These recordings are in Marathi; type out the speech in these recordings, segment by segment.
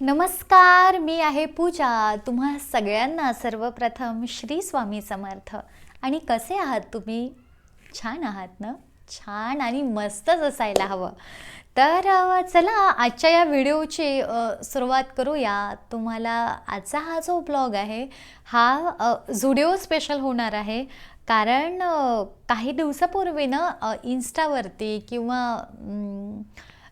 नमस्कार, मी आहे पूजा. तुम्हा सगळ्यांना सर्वप्रथम श्री स्वामी समर्थ. आणि कसे आहात तुम्ही? छान आहात ना? छान आणि मस्तच असायला हवं. तर चला आजच्या या व्हिडिओची सुरुवात करूया. तुम्हाला आजचा हा जो ब्लॉग आहे हा झुडिओ स्पेशल होणार आहे. कारण काही दिवसापूर्वी ना इन्स्टावरती किंवा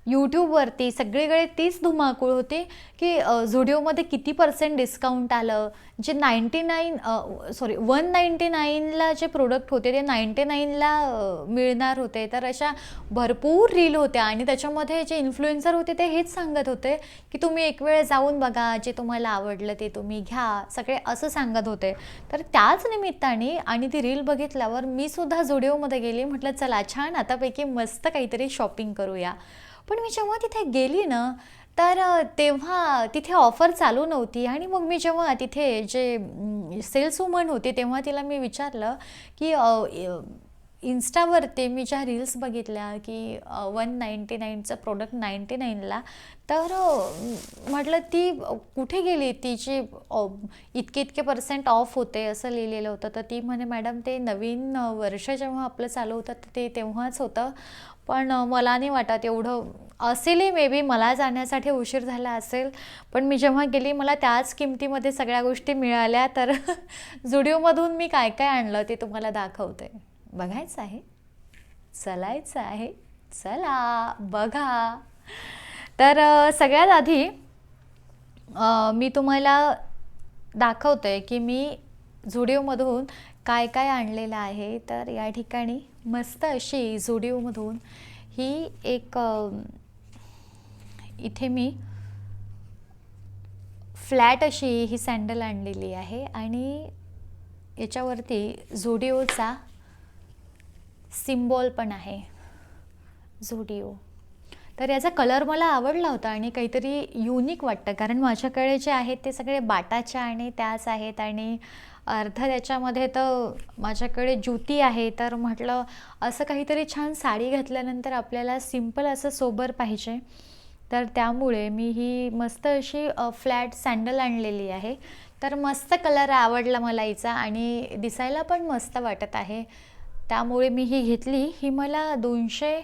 यूट्यूबवरती सगळीकडे तीच धुमाकूळ होती की झुडिओमध्ये किती % डिस्काउंट आलं. जे 199ला जे प्रोडक्ट होते ते 99ला मिळणार होते. तर अशा भरपूर रील होत्या आणि त्याच्यामध्ये जे इन्फ्लुएन्सर होते ते हेच सांगत होते की तुम्ही एक वेळ जाऊन बघा, जे तुम्हाला आवडलं ते तुम्ही घ्या, सगळे असं सांगत होते. तर त्याच निमित्ताने आणि ती रील बघितल्यावर मी सुद्धा झुडिओमध्ये गेली. म्हटलं चला छान आतापैकी मस्त काहीतरी शॉपिंग करूया. पण मी जेव्हा तिथे गेली ना तर तेव्हा तिथे ऑफर चालू नव्हती. आणि मग मी जेव्हा तिथे जे सेल्स वुमन होती तेव्हा तिला मी विचारलं की इन्स्टावरती मी ज्या रील्स बघितल्या की 199चं प्रोडक्ट 99ला. तर म्हटलं ती कुठे गेली, तिची इतके इतके % ऑफ होते असं लिहिलेलं होतं. तर ती म्हणे मॅडम ते नवीन वर्ष जेव्हा आपलं चालू होतं ते तेव्हाच होतं. पण मला नाही वाटत एवढं असेलही, मे बी मला जाण्यासाठी उशीर झाला असेल. पण मी जेव्हा गेली मला त्याच किमतीमध्ये सगळ्या गोष्टी मिळाल्या. तर झुडिओमधून मी काय काय आणलं ते तुम्हाला दाखवते. बघायचं आहे, चलायचं आहे, चला बघा. तर सगळ्यात आधी मी तुम्हाला दाखवते की मी झुडिओमधून काय काय आणलेलं आहे. तर या ठिकाणी मस्त अशी झुडिओमधून ही एक इथे मी फ्लॅट अशी ही सँडल आणलेली आहे आणि याच्यावरती झुडिओचा सिम्बॉल पण आहे, झुडिओ. तर याचा कलर मला आवडला होता आणि काहीतरी युनिक वाटतं. कारण माझ्याकडे जे आहेत ते सगळे बाटाच्या आणि त्याच आहेत आणि अर्ध त्याच्यामध्ये तर माझ्याकडे ज्युती आहे. तर म्हटलं असं काहीतरी छान साडी घातल्यानंतर आपल्याला सिम्पल असं सोबर पाहिजे. तर त्यामुळे मी ही मस्त अशी फ्लॅट सँडल आणलेली आहे. तर मस्त कलर आवडला मला हिचा आणि दिसायला पण मस्त वाटत आहे. त्यामुळे मी ही घेतली. ही मला 200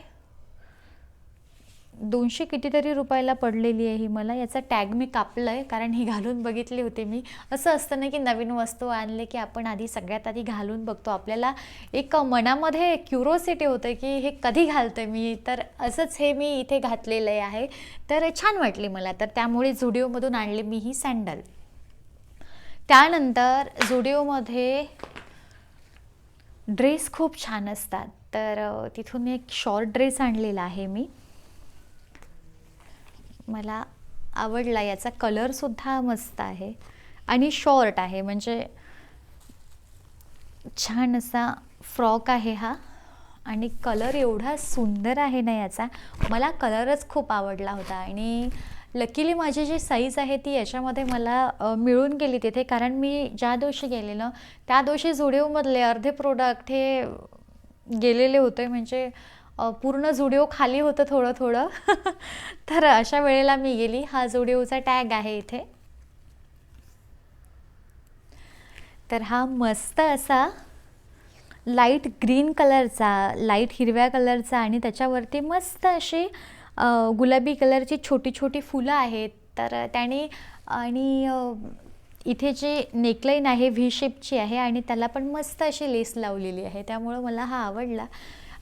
कितीतरी रुपयाला पडलेली आहे ही मला. याचा टॅग मी कापलं आहे कारण ही घालून बघितली होती मी. असं असतं ना की नवीन वस्तू आणले की आपण आधी सगळ्यात आधी घालून बघतो. आपल्याला एक मनामध्ये क्युरोसिटी होतं की हे कधी घालते मी. तर असंच हे मी इथे घातलेलं आहे. तर छान वाटली मला. तर त्यामुळे झुडिओमधून आणली मी ही सँडल. त्यानंतर झुडिओमध्ये ड्रेस खूप छान असतात. तर तिथून एक शॉर्ट ड्रेस आणलेला आहे मी. मला आवडला. याचा कलरसुद्धा मस्त आहे आणि शॉर्ट आहे, म्हणजे छान असा फ्रॉक आहे हा. आणि कलर एवढा सुंदर आहे ना याचा, मला कलरच खूप आवडला होता. आणि लकीली माझी जी साईज आहे ती याच्यामध्ये मला मिळून गेली तिथे. कारण मी ज्या दिवशी गेले ना त्या दिवशी झुडिओमधले अर्धे प्रोडक्ट हे गेलेले होते. म्हणजे पूर्ण झुडिओ खाली होतं थोडं थोडं. तर अशा वेळेला मी गेली. हा झुडिओचा टॅग आहे इथे. तर हा मस्त असा लाईट ग्रीन कलरचा, लाईट हिरव्या कलरचा आणि त्याच्यावरती मस्त अशी गुलाबी कलरची छोटी छोटी फुलं आहेत. तर त्याने आणि इथे जे नेकलाईन आहे व्ही शेपची आहे आणि त्याला पण मस्त अशी लेस लावलेली आहे. त्यामुळं मला हा आवडला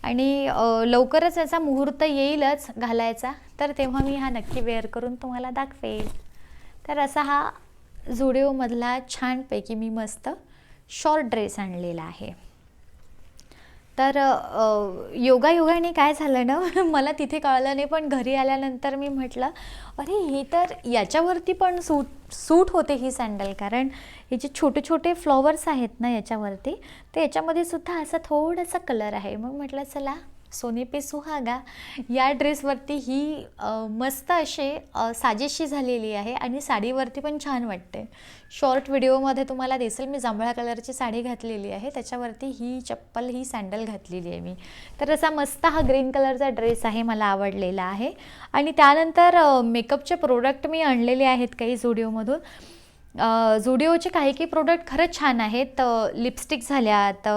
आणि लवकरच याचा मुहूर्त येईलच घालायचा. तर तेव्हा मी हा नक्की वेअर करून तुम्हाला दाखवेल. तर असा हा झुडिओमधला छानपैकी मी मस्त शॉर्ट ड्रेस आणलेला आहे. तर योगायोगाने काय झालं ना मला तिथे कळलं नाही, पण घरी आल्यानंतर मी म्हटलं अरे ही तर याच्यावरती पण सूट होते ही सँडल. कारण हे जे छोटे छोटे फ्लॉवर्स आहेत ना याच्यावरती, तर याच्यामध्ये सुद्धा असा थोडासा कलर आहे. मग म्हटलं चला सोने पे सुहागा या ड्रेसवरती ही मस्त अशी साजेशी झालेली आहे आणि साडीवरती पण छान वाटते. शॉर्ट व्हिडिओमध्ये तुम्हाला दिसेल मी जांभळ्या कलरची साडी घातलेली आहे, त्याच्यावरती ही चप्पल ही सँडल घातलेली आहे मी. तर असा मस्त हा ग्रीन कलरचा ड्रेस आहे, मला आवडलेला आहे. आणि त्यानंतर मेकअपचे प्रोडक्ट मी आणलेले आहेत काही झुडिओमधून. झुडिओचे काही प्रोडक्ट खरंच छान आहेत. लिपस्टिक झाल्यात,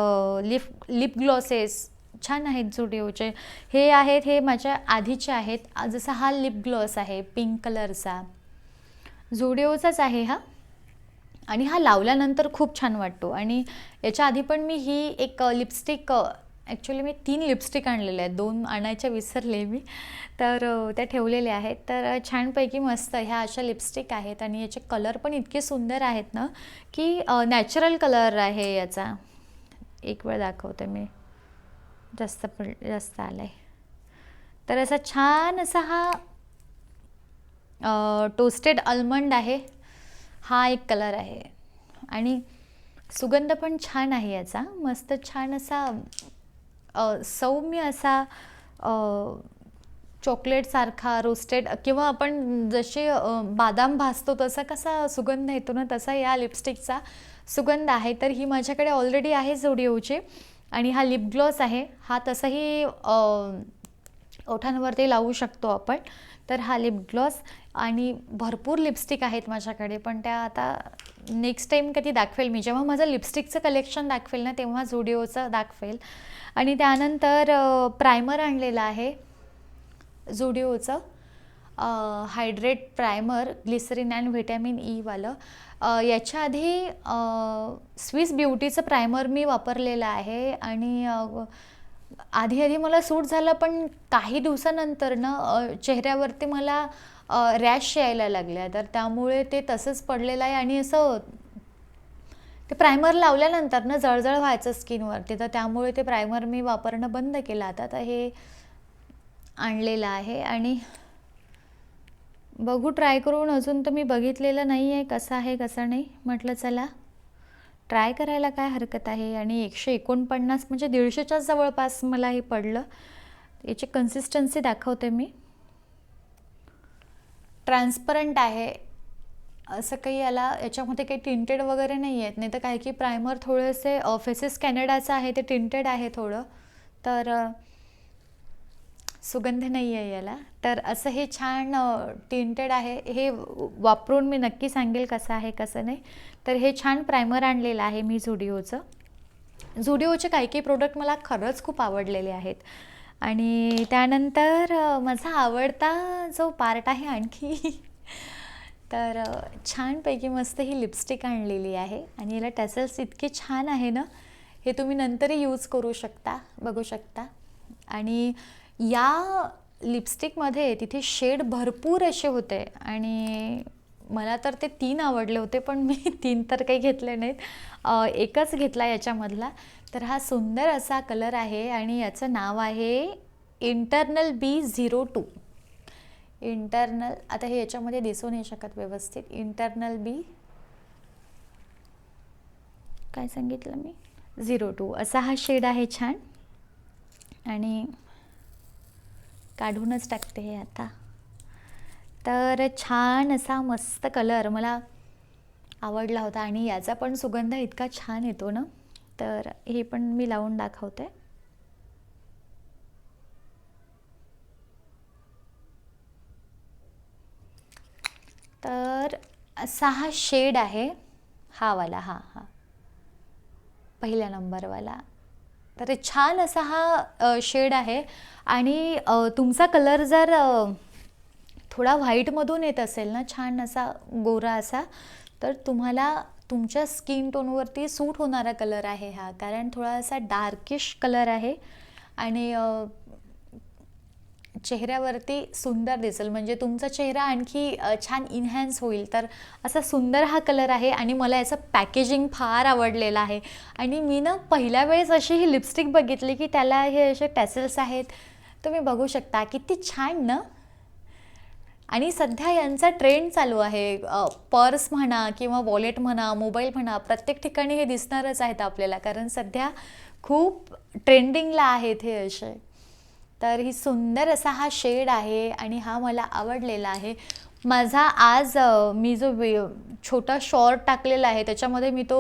लिप ग्लॉसेस छान आहेत झुडिओचे. हे आहेत, हे माझ्या आधीचे आहेत. जसा हा लिप ग्लॉस आहे पिंक कलरचा, झुडिओचाच आहे हा. आणि हा लावल्यानंतर खूप छान वाटतो. आणि याच्या आधी पण मी ही एक लिपस्टिक, ॲक्च्युली मी 3 लिपस्टिक आणलेल्या आहेत, 2 आणायच्या विसरले मी, तर त्या ठेवलेल्या आहेत. तर छानपैकी मस्त ह्या अशा लिपस्टिक आहेत आणि याचे कलर पण इतके सुंदर आहेत ना, की नॅचरल कलर आहे याचा. एक वेळ दाखवते मी, जास्त आलं आहे. तर असा छान असा हा टोस्टेड आल्मंड आहे, हा एक कलर आहे. आणि सुगंध पण छान आहे याचा, मस्त छान असा सौम्य असा चॉकलेटसारखा रोस्टेड, किंवा आपण जसे बादाम भाजतो तसा कसा सुगंध येतो ना, तसा या लिपस्टिकचा सुगंध आहे. तर ही माझ्याकडे ऑलरेडी आहे झुडिओची. आणि हा लिप ग्लॉस आहे, हा तसाही ओठांवरती लावू शकतो आपण. तर हा लिप ग्लॉस. आणि भरपूर लिपस्टिक आहेत माझ्याकडे, पण त्या आता नेक्स्ट टाईम कधी दाखवेल मी, जेव्हा माझं लिपस्टिकचं कलेक्शन दाखवेल ना तेव्हा झुडिओचं दाखवेल. आणि त्यानंतर प्रायमर आणलेलं आहे झुडिओचं, hydrate primer, glycerin and vitamin ईवालं. याच्या आधी स्विस ब्युटीचं प्रायमर मी वापरलेलं आहे आणि आधी मला सूट झालं, पण काही दिवसानंतर ना चेहऱ्यावरती मला रॅश यायला लागल्या, तर त्यामुळे ते तसंच पडलेलं आहे. आणि असं ते प्रायमर लावल्यानंतर ना जळजळ व्हायचं स्किनवरती, तर त्यामुळे ते प्रायमर मी वापरणं बंद केलं आता. तर हे आणलेलं आहे आणि बघू ट्राय करून. अजून तर मी बघितलेलं नाही आहे कसं आहे कसं नाही, म्हटलं चला ट्राय करायला काय हरकत आहे. आणि 149 म्हणजे 150च्या जवळपास मला हे पडलं. याची कन्सिस्टन्सी दाखवते मी. ट्रान्सपरंट आहे, असं काही याच्यामध्ये काही टिंटेड वगैरे नाही आहेत. नाही तर काही प्रायमर थोडेसे फेसेस कॅनडाचं आहे, ते टिंटेड आहे थोडं, तर सुगंध नाही आहे याला. तर असं हे छान टिंटेड आहे, हे वापरून मी नक्की सांगेल कसं आहे कसं नाही. तर हे छान प्रायमर आणलेलं आहे मी झुडिओचं. झुडिओचे काही प्रोडक्ट मला खरंच खूप आवडलेले आहेत. आणि त्यानंतर माझा आवडता जो पार्ट आहे आणखी, तर छानपैकी मस्त ही लिपस्टिक आणलेली आहे. आणि याला टॅसल्स इतके छान आहे ना, हे तुम्ही नंतरही यूज करू शकता, बघू शकता. आणि या लिपस्टिकमध्ये तिथे शेड भरपूर असे होते आणि मला तर ते 3 आवडले होते, पण मी 3 तर काही घेतले नाहीत, एकच घेतला याच्यामधला. तर हा सुंदर असा कलर आहे आणि याचं नाव आहे इंटरनल B02. इंटरनल, आता हे याच्यामध्ये दिसू नाही शकत व्यवस्थित, इंटरनल B काय सांगितलं मी, 02 असा हा शेड आहे छान. आणि काढूनच टाकते हे आता. तर छान असा मस्त कलर मला आवडला होता आणि याचा पण सुगंध इतका छान येतो ना, तर हे पण मी लावून दाखवते. तर असा हा शेड आहे, हा वाला, हा पहिल्या नंबरवाला. तर छान असा हा शेड आहे. आणि तुमचा कलर जर थोडा व्हाईटमधून येत असेल ना, छान असा गोरा असा, तर तुम्हाला तुमच्या स्किन टोनवरती सूट होणारा कलर आहे हा, कारण थोडासा डार्किश कलर आहे आणि चेहऱ्यावरती सुंदर दिसेल, म्हणजे तुमचा चेहरा आणखी छान इन्हॅन्स होईल. तर असा सुंदर हा कलर आहे आणि मला याचं पॅकेजिंग फार आवडलेलं आहे. आणि मी ना पहिल्या वेळेस अशी ही लिपस्टिक बघितली की त्याला हे असे टॅसल्स आहेत, तुम्ही बघू शकता किती छान ना. आणि सध्या यांचा ट्रेंड चालू आहे, पर्स म्हणा किंवा वॉलेट म्हणा, मोबाईल म्हणा, प्रत्येक ठिकाणी हे दिसणारच आहेत आपल्याला, कारण सध्या खूप ट्रेंडिंगला आहेत हे असे. तर ही सुंदर असा हा शेड आहे आणि हा मला आवडलेला आहे. माझा आज मी जो छोटा शॉर्ट टाकलेला आहे त्याच्यामध्ये मी तो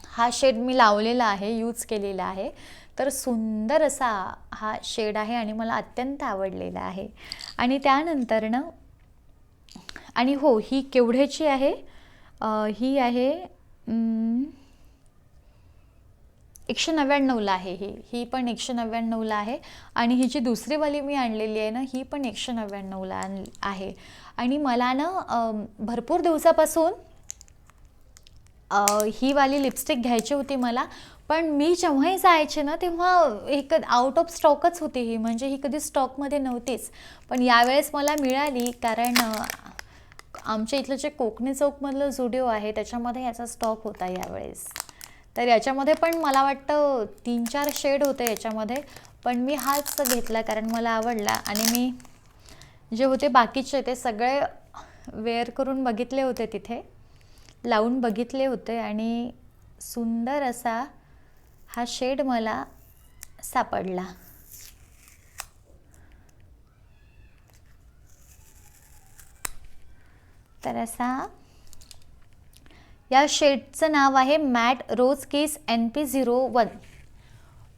हा शेड मी लावलेला आहे, यूज केलेला आहे. तर सुंदर असा हा शेड आहे आणि मला अत्यंत आवडलेला आहे. आणि त्यानंतर ना, आणि हो, ही केवढ्याची आहे? ही आहे 199ला आहे. ही पण 199ला आहे. आणि ही जी दुसरीवाली मी आणलेली आहे ना, ही पण 199ला आहे. आणि मला ना भरपूर दिवसापासून ही वाली लिपस्टिक घ्यायची होती मला, पण मी जेव्हाही जायचे ना तेव्हा एक आउट ऑफ स्टॉकच होती ही, म्हणजे ही कधी स्टॉकमध्ये नव्हतीच. पण यावेळेस मला मिळाली, कारण आमच्या इथलं जे कोकणी चौकमधलं जुडिओ आहे त्याच्यामध्ये याचा स्टॉक होता यावेळेस. तर याच्यामध्ये पण मला वाटतं 3-4 शेड होते याच्यामध्ये, पण मी हाच घेतला कारण मला आवडला. आणि मी जे होते बाकीचे ते सगळे वेअर करून बघितले होते, तिथे लावून बघितले होते, आणि सुंदर असा हा शेड मला सापडला. तर असा या शेडचं नाव आहे मॅट रोज किस NP01.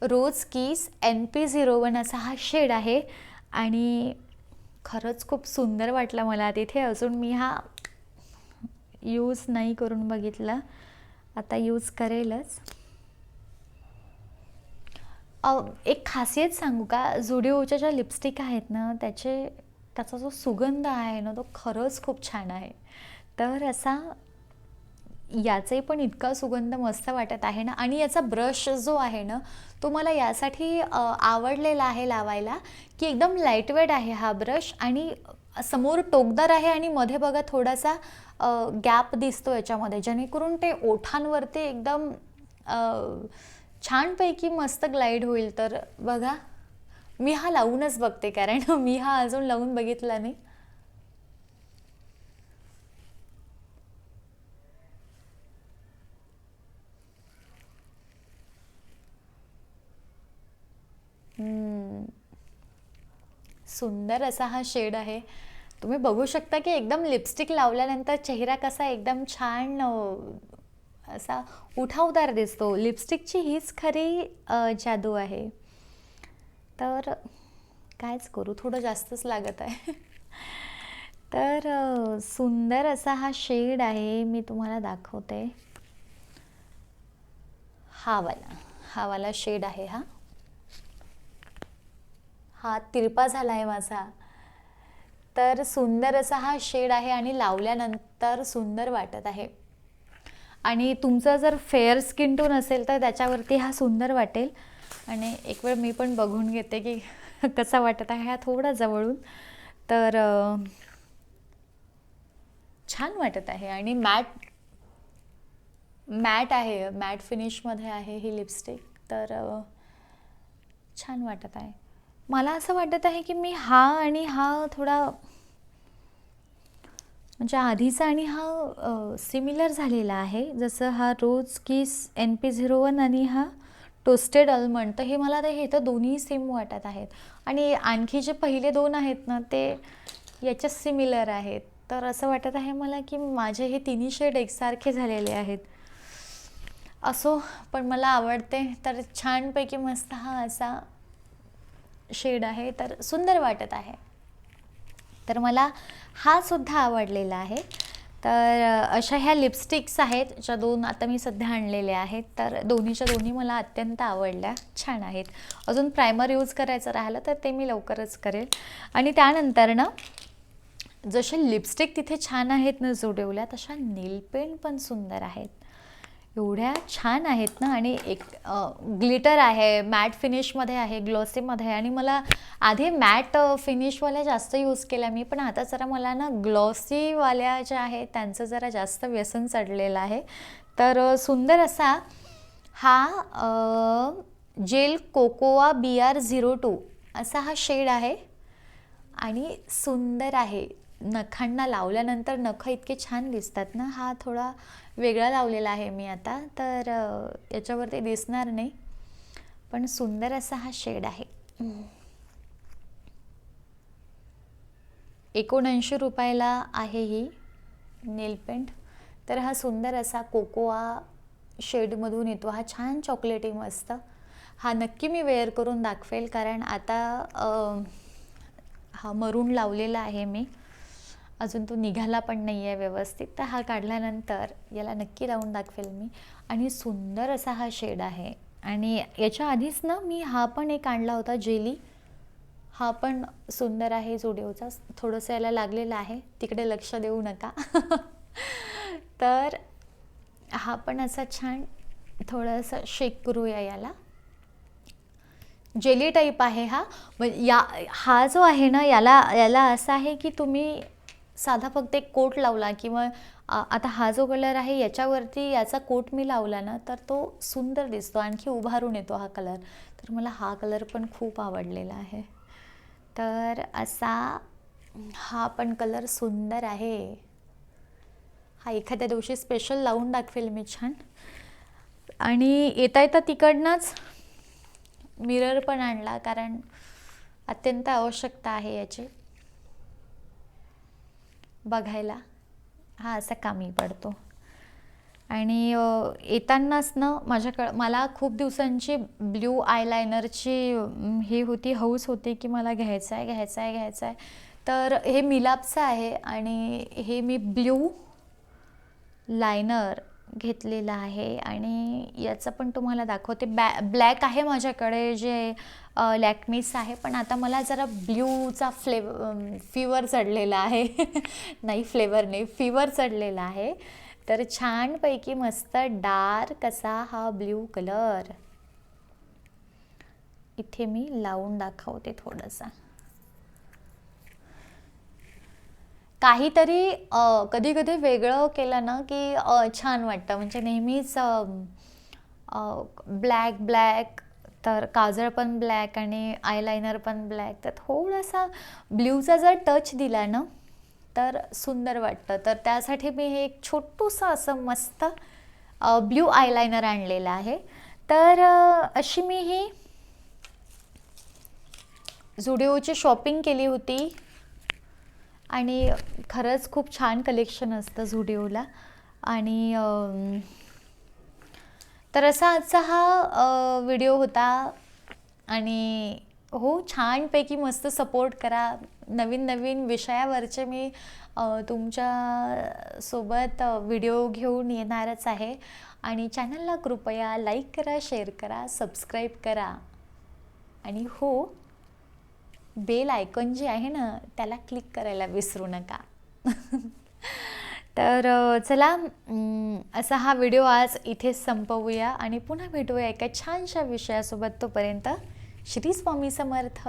रोज किस NP01 असा हा शेड आहे. आणि खरंच खूप सुंदर वाटला मला तिथे. अजून मी हा यूज नाही करून बघितला, आता यूज करेलच. एक खासियत सांगू का, जुडिओच्या ज्या लिपस्टिक आहेत ना त्याचा जो सुगंध आहे ना तो खरंच खूप छान आहे. तर असा याचाही पण इतका सुगंध मस्त वाटत आहे ना. आणि याचा ब्रश जो आहे ना तो मला यासाठी आवडलेला आहे लावायला, की एकदम लाईटवेट आहे हा ब्रश, आणि समोर टोकदार आहे, आणि मध्ये बघा थोडासा गॅप दिसतो याच्यामध्ये, जेणेकरून ते ओठांवरती एकदम छानपैकी मस्त ग्लाईड होईल. तर बघा, मी हा लावूनच बघते, कारण मी हा अजून लावून बघितला नाही. सुंदर असा हा शेड आहे. तुम्ही बघू शकता की एकदम लिपस्टिक लावल्यानंतर चेहरा कसा एकदम छान असा उठावदार दिसतो. लिपस्टिकची हीच खरी जादू आहे. तर कायच करू, थोडं जास्तच लागत आहे. तर सुंदर असा हा शेड आहे, मी तुम्हाला दाखवते. हा वाला शेड आहे. हा तिरपा झाला आहे माझा. तर सुंदर असा हा शेड आहे आणि लावल्यानंतर सुंदर वाटत आहे. आणि तुमचं जर फेअर स्किन टोन असेल तर त्याच्यावरती हा सुंदर वाटेल. आणि एक वेळ मी पण बघून घेते की कसा वाटत आहे हा थोडा जवळून. तर छान वाटत आहे. आणि मॅट आहे, मॅट फिनिशमध्ये आहे ही लिपस्टिक. तर छान वाटत आहे. मला असं वाटत आहे की मी हा आणि हा थोडा म्हणजे आधीचा आणि हा सिमिलर झालेला आहे. जसं हा रोज किस NP01 आणि हा टोस्टेड आल्मंड, तर हे मला हे तर दोन्ही सेम वाटत आहेत. आणि आणखी जे पहिले दोन आहेत ना ते याच्या सिमिलर आहेत. तर असं वाटत आहे मला की माझे हे तिन्ही शेड एकसारखे झालेले आहेत. असो, पण मला आवडते. तर छानपैकी मस्त हा असा शेड आहे, तर सुंदर वाटत आहे. तर मला हा सुद्धा आवडलेला आहे. तर अशा ह्या लिपस्टिक्स आहेत ज्या दोन आता मी सध्या आणलेल्या आहेत. तर दोन्हीच्या दोन्ही मला अत्यंत आवडल्या, छान आहेत. अजून प्रायमर यूज करायचं राहिलं तर ते मी लवकरच करेल. आणि त्यानंतर ना जसे लिपस्टिक तिथे छान आहेत ना जुडिओला, तशा नेल पेंट पण सुंदर आहेत. एवढ्या छान आहेत ना. आणि एक ग्लिटर आहे, मॅट फिनिशमध्ये आहे, ग्लॉसीमध्ये आहे. आणि मला आधी मॅट फिनिशवाल्या जास्त यूज केल्या मी, पण आता जरा मला ना ग्लॉसीवाल्या ज्या आहेत त्यांचं जरा जास्त व्यसन चढलेलं आहे. तर सुंदर असा हा जेल कोकोआ BR02 असा हा शेड आहे. आणि सुंदर आहे. नखांना लावल्यानंतर नख इतके छान दिसतात ना. हा थोडा वेगळा लावलेला आहे मी आता, तर याच्यावरती दिसणार नाही. पण सुंदर असा हा शेड आहे. 79 रुपयाला आहे ही नेल पेंट. तर हा सुंदर असा कोकोआ शेडमधून येतो, हा छान चॉकलेटी मस्त. हा नक्की मी वेअर करून दाखवेल, कारण आता हा मरून लावलेला आहे मी, अजून तो निघाला पण नाही आहे व्यवस्थित. तर हा काढल्यानंतर याला नक्की लावून दाखवेल मी. आणि सुंदर असा हा शेड आहे. आणि याच्या आधीच ना मी हा पण एक आणला होता जेली, हा पण सुंदर आहे झुडिओचा. थोडंसं याला लागलेलं आहे, तिकडे लक्ष देऊ नका. तर हा पण असा छान थोडंसं शेक करूया याला. जेली टाईप आहे हा. हा जो आहे ना, याला असं आहे की तुम्ही साधा फक्त एक कोट लावला किंवा आता हा जो कलर आहे याच्यावरती याचा कोट मी लावला ना, तर तो सुंदर दिसतो, आणखी उभारून येतो हा कलर. तर मला हा कलर पण खूप आवडलेला आहे. तर असा हा पण कलर सुंदर आहे. हा एखाद्या दिवशी स्पेशल लावून दाखवेल मी छान. आणि येता येता तिकडनंच मिरर पण आणला, कारण अत्यंत आवश्यकता आहे याची बघायला. हा असा कामी पडतो. आणि येतानाच ना मला खूप दिवसांची ब्ल्यू आयलायनरची हे होती, हौस होती की मला घ्यायचा आहे. तर हे मिलापचं आहे आणि हे मी ब्ल्यू लायनर घेतलेला आहे. आणि याचं पण तुम्हाला दाखवते. ब्लॅक आहे माझ्याकडे जे लॅक्मीच आहे, पण आता मला जरा ब्ल्यूचा फीवर चढलेला आहे. नाही फ्लेवर नाही, फीवर चढलेला आहे. तर छानपैकी मस्त डार्क असा हा ब्ल्यू कलर इथे मी लावून दाखवते थोडासा. काहीतरी कधी कधी वेगळं केलं ना की छान वाटतं. म्हणजे नेहमीच ब्लॅक, तर काजळ पण ब्लॅक आणि आयलायनर पण ब्लॅक, तर थोडासा ब्ल्यूचा जर टच दिला ना तर सुंदर वाटतं. तर त्यासाठी मी हे एक छोटूसं असं मस्त ब्ल्यू आयलायनर आणलेलं आहे. तर अशी मी ही झुडिओची शॉपिंग केली होती. आणि खरंच खूप छान कलेक्शन असतं झुडिओला. आणि तर असा आजचा हा व्हिडिओ होता. आणि हो, छानपैकी मस्त सपोर्ट करा. नवीन विषयावरचे मी तुमच्यासोबत व्हिडिओ घेऊन येणारच आहे. आणि चॅनलला कृपया लाईक करा, शेअर करा, सबस्क्राईब करा. आणि हो, बेल आयकॉन जे आहे ना त्याला क्लिक करायला विसरू नका. तर चला, असा हा व्हिडिओ आज इथेच संपवूया आणि पुन्हा भेटूया एका छानशा विषयासोबत. तोपर्यंत श्री स्वामी समर्थ.